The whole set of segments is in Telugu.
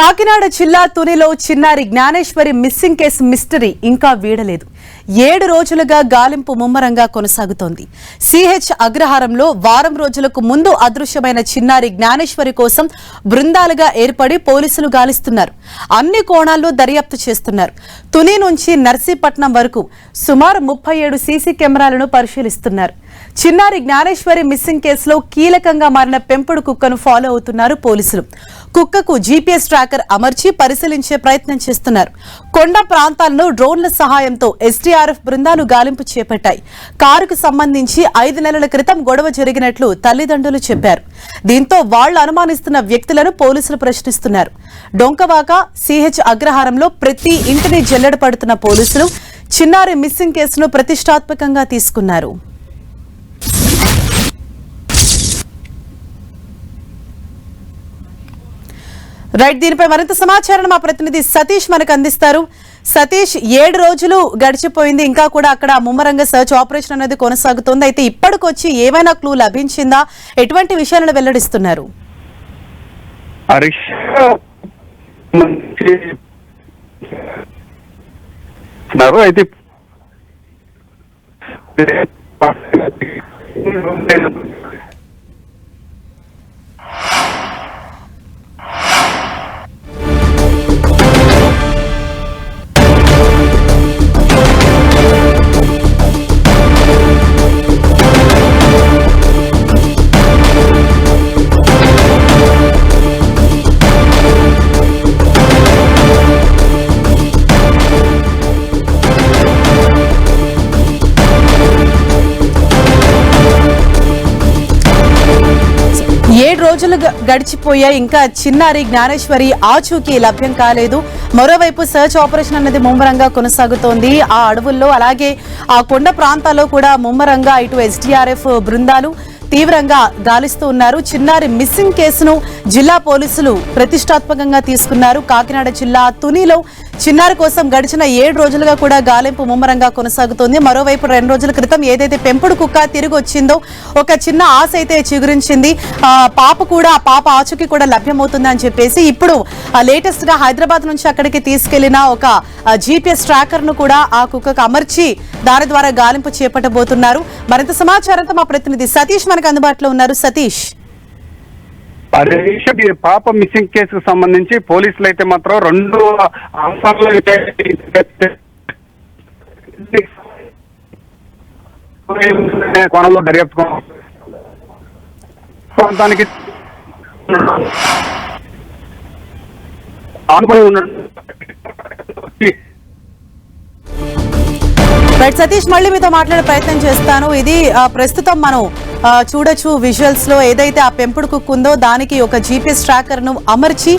కాకినాడ జిల్లా తునిలో చిన్నారి జ్ఞానేశ్వరి మిస్సింగ్ కేసు మిస్టరీ ఇంకా వీడలేదు. 7 రోజులుగా గాలింపు ముమ్మరంగా కొనసాగుతోంది. సిహెచ్ అగ్రహారంలో వారం రోజులకు ముందు అదృశ్యమైన చిన్నారి జ్ఞానేశ్వరి కోసం బృందాలుగా ఏర్పడి పోలీసులు గాలిస్తున్నారు. అన్ని కోణాల్లో దర్యాప్తు చేస్తున్నారు. తుని నుంచి నర్సీపట్నం వరకు సుమారు 37 సీసీ కెమెరాలను పరిశీలిస్తున్నారు. చిన్నారి జ్ఞానేశ్వరి మిస్సింగ్ కేసులో కీలకంగా మారిన పెంపుడు కుక్కను ఫాలో అవుతున్నారు పోలీసులు. కుక్కకు జీపీఎస్ ట్రాకర్ అమర్చి పరిశీలించే ప్రయత్నం చేస్తున్నారు. కొండ ప్రాంతాలను డ్రోన్ల సహాయంతో ఎస్డీఆర్ఎఫ్ బృందాలు గాలింపు చేపట్టాయి. కారుకు సంబంధించి 5 నెలల క్రితం గొడవ జరిగినట్లు తల్లిదండ్రులు చెప్పారు. దీంతో వాళ్లు అనుమానిస్తున్న వ్యక్తులను పోలీసులు ప్రశ్నిస్తున్నారు. డొంకవాక సిహెచ్ అగ్రహారంలో ప్రతి ఇంటిని జల్లెడ పడుతున్న పోలీసులు చిన్నారి మిస్సింగ్ కేసును ప్రతిష్టాత్మకంగా తీసుకున్నారు. రైట్, దీనిపై మరింత సమాచారం మా ప్రతినిధి సతీష్ మనకు అందిస్తారు. సతీష్, 7 రోజులు గడిచిపోయింది, ఇంకా కూడా అక్కడ ముమ్మరంగా సర్చ్ ఆపరేషన్ అనేది కొనసాగుతోంది. అయితే ఇప్పటికొచ్చి ఏమైనా క్లూ లభించిందా? ఎటువంటి విషయాలను వెల్లడిస్తున్నారు? అయితే రోజులు గడిచిపోయాయి, ఇంకా చిన్నారి జ్ఞానేశ్వరి ఆచూకీ లభ్యం కాలేదు. మరోవైపు సర్చ్ ఆపరేషన్ అనేది ముమ్మరంగా కొనసాగుతోంది. ఆ అడవుల్లో అలాగే ఆ కొండ ప్రాంతాల్లో కూడా ముమ్మరంగా ఇటు ఎస్డీఆర్ఎఫ్ బృందాలు తీవ్రంగా గాలిస్తూ ఉన్నారు. చిన్నారి మిస్సింగ్ కేసును జిల్లా పోలీసులు ప్రతిష్టాత్మకంగా తీసుకున్నారు. కాకినాడ జిల్లా తునిలో చిన్నారి కోసం గడిచిన 7 రోజులుగా కూడా గాలింపు ముమ్మరంగా కొనసాగుతోంది. మరోవైపు 2 రోజుల క్రితం ఏదైతే పెంపుడు కుక్క తిరిగి వచ్చిందో ఒక చిన్న ఆశ అయితే చిగురించింది. పాప ఆచూకీ కూడా లభ్యమవుతుందని చెప్పేసి ఇప్పుడు లేటెస్ట్ గా హైదరాబాద్ నుంచి అక్కడికి తీసుకెళ్లిన ఒక జీపీఎస్ ట్రాకర్ ను కూడా ఆ కుక్కకు అమర్చి దాని ద్వారా గాలింపు చేపట్టబోతున్నారు. మరింత సమాచారంతో మా ప్రతినిధి సతీష్ మనకు అందుబాటులో ఉన్నారు. సతీష్, పాప మిస్సింగ్ కేసుకు సంబంధించి పోలీసులు అయితే మాత్రం 2 అంశాల్లో అయితే కోణంలో దర్యాప్తు ప్రాంతానికి ఆనుకొని ఉన్న సతీష్, మళ్ళీ మీతో మాట్లాడే ప్రయత్నం చేస్తాను. ఇది ప్రస్తుతం మనం చూడొచ్చు విజువల్స్ లో ఏదైతే ఆ పెంపుడు కుక్క ఉందో దానికి ఒక జీపీఎస్ ట్రాకర్ ను అమర్చి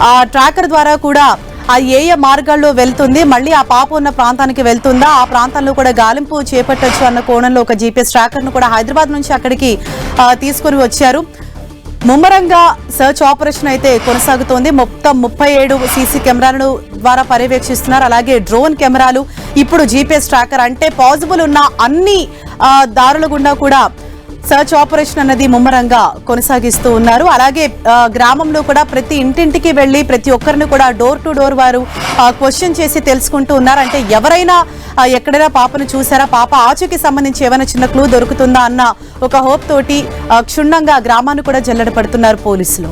ఆ ట్రాకర్ ద్వారా కూడా ఆ ఏ మార్గాల్లో వెళ్తుంది, మళ్ళీ ఆ పాప ఉన్న ప్రాంతానికి వెళ్తుందా, ఆ ప్రాంతంలో కూడా గాలింపు చేపట్టొచ్చు అన్న కోణంలో ఒక జీపీఎస్ ట్రాకర్ ను కూడా హైదరాబాద్ నుంచి అక్కడికి తీసుకుని వచ్చారు. ముమ్మరంగా సర్చ్ ఆపరేషన్ అయితే కొనసాగుతోంది. మొత్తం 37 సీసీ కెమెరాలను ద్వారా పర్యవేక్షిస్తున్నారు. అలాగే డ్రోన్ కెమెరాలు, ఇప్పుడు జీపీఎస్ ట్రాకర్, అంటే పాసిబుల్ ఉన్న అన్ని దారుల గుండా కూడా సర్చ్ ఆపరేషన్ అన్నది ముమ్మరంగా కొనసాగిస్తూ ఉన్నారు. అలాగే గ్రామంలో కూడా ప్రతి ఇంటింటికి వెళ్లి ప్రతి ఒక్కరిని కూడా డోర్ టు డోర్ వారు క్వశ్చన్ చేసి తెలుసుకుంటూ ఉన్నారు. అంటే ఎవరైనా ఎక్కడైనా పాపను చూసారా, పాప ఆచూకీ సంబంధించి ఏమైనా చిన్న క్లూ దొరుకుతుందా అన్న ఒక హోప్ తోటి క్షుణ్ణంగా గ్రామాన్ని కూడా జల్లెడ పడుతున్నారు పోలీసులు.